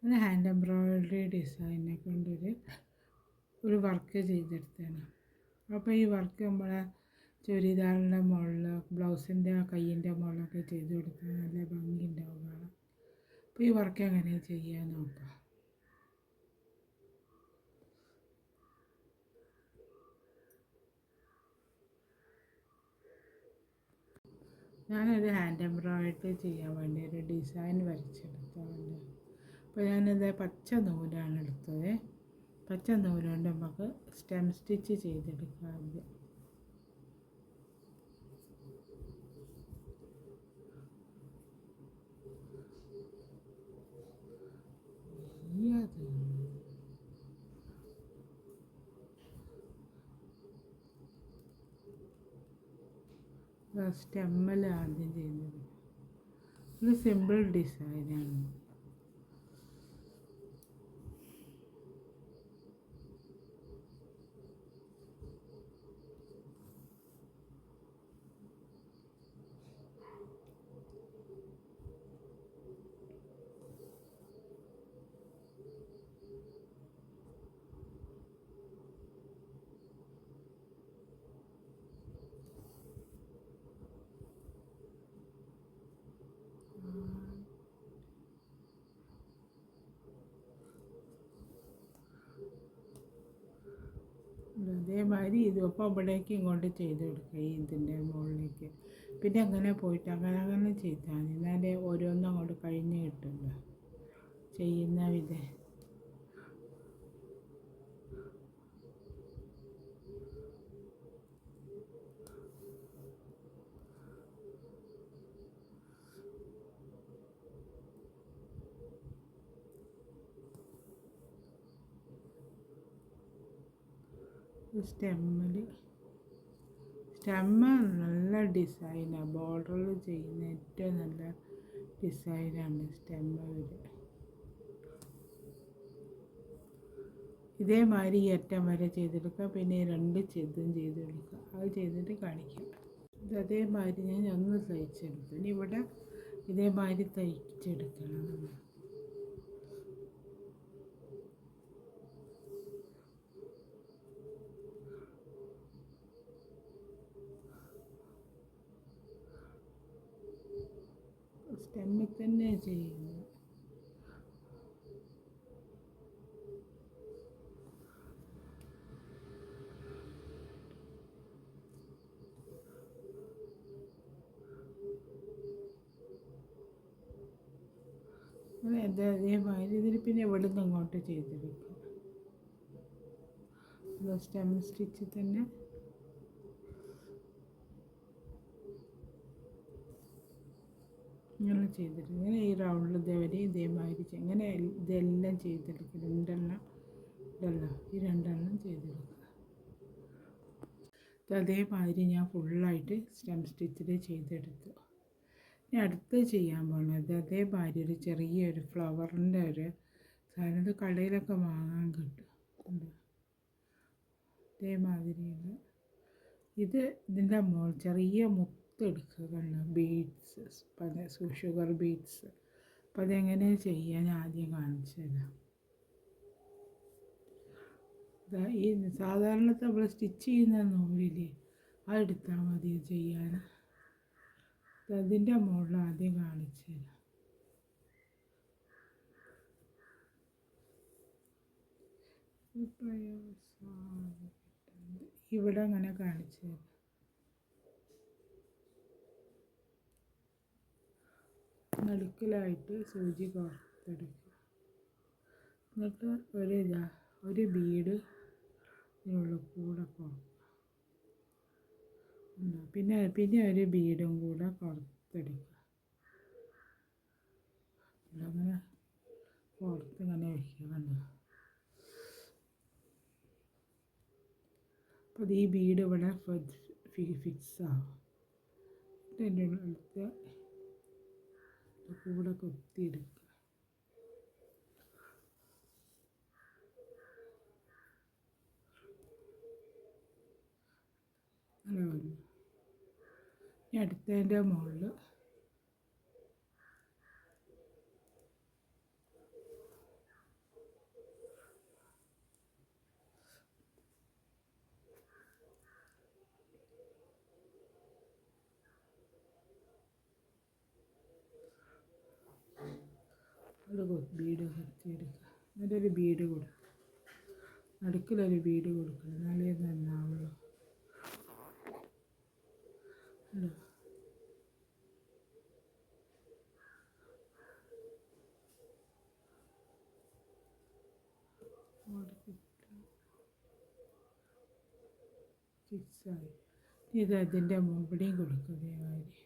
ഒരു hand embroidery ഡിസൈനെ കൊണ്ടൊരു work ചെയ്തെടുത്താണ്. അപ്പോൾ ഈ വർക്ക് നമ്മളെ ചുരിദാറിൻ്റെ മുകളിൽ ബ്ലൗസിൻ്റെ കയ്യിൻ്റെ മുകളിലൊക്കെ ചെയ്ത് കൊടുക്കാൻ നല്ല ഭംഗി ഉണ്ടാവുകയാണ്. അപ്പോൾ ഈ വർക്ക് എങ്ങനെ ചെയ്യാൻ നോക്കാം. ഞാനൊരു ഹാൻഡ് എംബ്രോയിഡറി ചെയ്യാൻ വേണ്ടി ഒരു ഡിസൈൻ വരച്ചെടുത്തതാണ്. അപ്പോൾ ഞാനിത് പച്ച നൂലാണ് എടുത്തത്. പച്ച നൂലുകൊണ്ട് നമുക്ക് സ്റ്റെം സ്റ്റിച്ച് ചെയ്തെടുക്കാം ആദ്യം. സ്റ്റെമ്മിൽ ആദ്യം ചെയ്യുന്നത് ഒരു സിമ്പിൾ ഡിസൈനാണ്. അതേമാതിരി ഇതിപ്പോൾ ഇവിടേക്ക് ഇങ്ങോട്ട് ചെയ്ത് കൊടുക്കുക ഇതിൻ്റെ മുകളിലേക്ക്. പിന്നെ അങ്ങനെ പോയിട്ട് അങ്ങനെ ചെയ്താൽ മതി. എന്നാലേ ഓരോന്നും അങ്ങോട്ട് കഴിഞ്ഞ് കിട്ടില്ല ചെയ്യുന്ന വിധം. സ്റ്റെമ്മ് നല്ല ഡിസൈനാണ്. ബോർഡറിൽ ചെയ്യുന്ന ഏറ്റവും നല്ല ഡിസൈനാണ് സ്റ്റെമ്മ് വരെ. ഇതേമാതിരി ഈ അറ്റം വരെ ചെയ്തെടുക്കുക. പിന്നെ 2 ചെതും ചെയ്തെടുക്കുക. അത് ചെയ്തിട്ട് കാണിക്കുക. ഇത് അതേമാതിരി ഞാൻ ഒന്ന് തയ്ച്ചെടുത്തു. ഇനി ഇവിടെ ഇതേമാതിരി തയ്ച്ചെടുക്കണം നമ്മൾ. സ്റ്റെമ്മിൽ തന്നെ ചെയ്യുന്നത്. അതേമാതിരി ഇതിൽ പിന്നെ ഇവിടെ നിന്ന് ഇങ്ങോട്ട് ചെയ്തെടുക്കുക. സ്റ്റെം സ്റ്റിച്ച് തന്നെ ഇങ്ങനെ ചെയ്തിട്ട് ഇങ്ങനെ ഈ റൗണ്ടിൽ ഇതേവരെ ഇതേമാതിരി ഇങ്ങനെ ഇതെല്ലാം ചെയ്തെടുക്കുക. ഇതെല്ലാം ഈ 2 എണ്ണം ചെയ്തെടുക്കുക. അതേമാതിരി ഞാൻ ഫുള്ളായിട്ട് സ്റ്റെം സ്റ്റിച്ചിൽ ചെയ്തെടുത്തു. ഇനി അടുത്ത് ചെയ്യാൻ പോകുന്നത് അതേമാതിരി ഒരു ചെറിയൊരു ഫ്ലവറിൻ്റെ ഒരു സാധനം. ഇത് കടയിലൊക്കെ വാങ്ങാൻ കിട്ടും. ഇതേമാതിരിയുള്ള ഇതിൻ്റെ ചെറിയ മുത്തെടുക്കുക. Beads, sugar beads. അപ്പോൾ അതെങ്ങനെ ചെയ്യാൻ ആദ്യം കാണിച്ചു തരാം. ഈ സാധാരണത്തെ നമ്മൾ സ്റ്റിച്ച് ചെയ്യുന്ന നൂലില്ലേ അതെടുത്താൽ മതി ചെയ്യാൻ. അതിൻ്റെ മുകളിൽ ആദ്യം കാണിച്ചു തരാം. ഇവിടെ അങ്ങനെ കാണിച്ചു തരാം. നടുക്കിലായിട്ട് സൂചി കോർത്തെടുക്കുക. എന്നിട്ട് ഒരു ബീഡ് ഇതിനുള്ളിൽ കൂടെ കോർക്കുക. പിന്നെ ഒരു ബീഡും കൂടെ കോർത്തെടുക്കുക. അങ്ങനെ കോർത്ത് ഇങ്ങനെ വയ്ക്കുക. കണ്ടോ? അപ്പോൾ ഈ ബീഡ് ഇവിടെ ഫിക്സ് ആവും. എൻ്റെ അടുത്ത് കൂടെ കൊത്തിയെടുക്കുക. അങ്ങനെ വന്നു. ഇനി അടുത്തതിൻ്റെ മുകളിൽ ഒരു ബീഡ് കുത്തിയെടുക്കുക. എന്നിട്ടൊരു ബീഡ് കൊടുക്കുക. നടുക്കിലൊരു ബീഡ് കൊടുക്കണം, എന്നാലേ ഇത് നന്നാവുള്ളൂ. ഫിക്സായി. ഇത് അതിൻ്റെ മുകളിൽ കൊടുക്കുക അതേമാതിരി.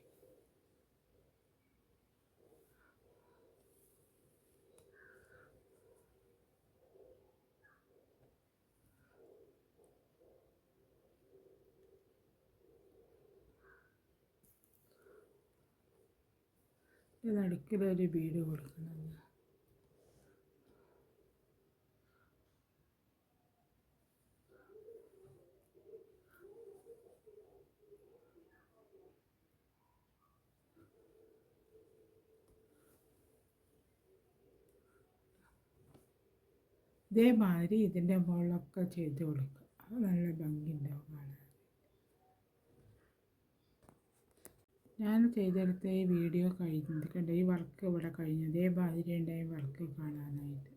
നടുക്കിലൊരു ബീഡ് കൊടുക്കണം. ഇതേമാതിരി ഇതിൻ്റെ മുകളിലൊക്കെ ചെയ്ത് കൊടുക്കുക. അത് നല്ല ഭംഗിയുണ്ടാവും കാണാൻ. ഞാൻ ചെയ്തെടുത്ത ഈ വീഡിയോ കഴിഞ്ഞിട്ടുണ്ട്. ഈ വർക്ക് ഇവിടെ കഴിഞ്ഞു. ഇതേമാതിരി ഉണ്ടായി വർക്ക് കാണാനായിട്ട്.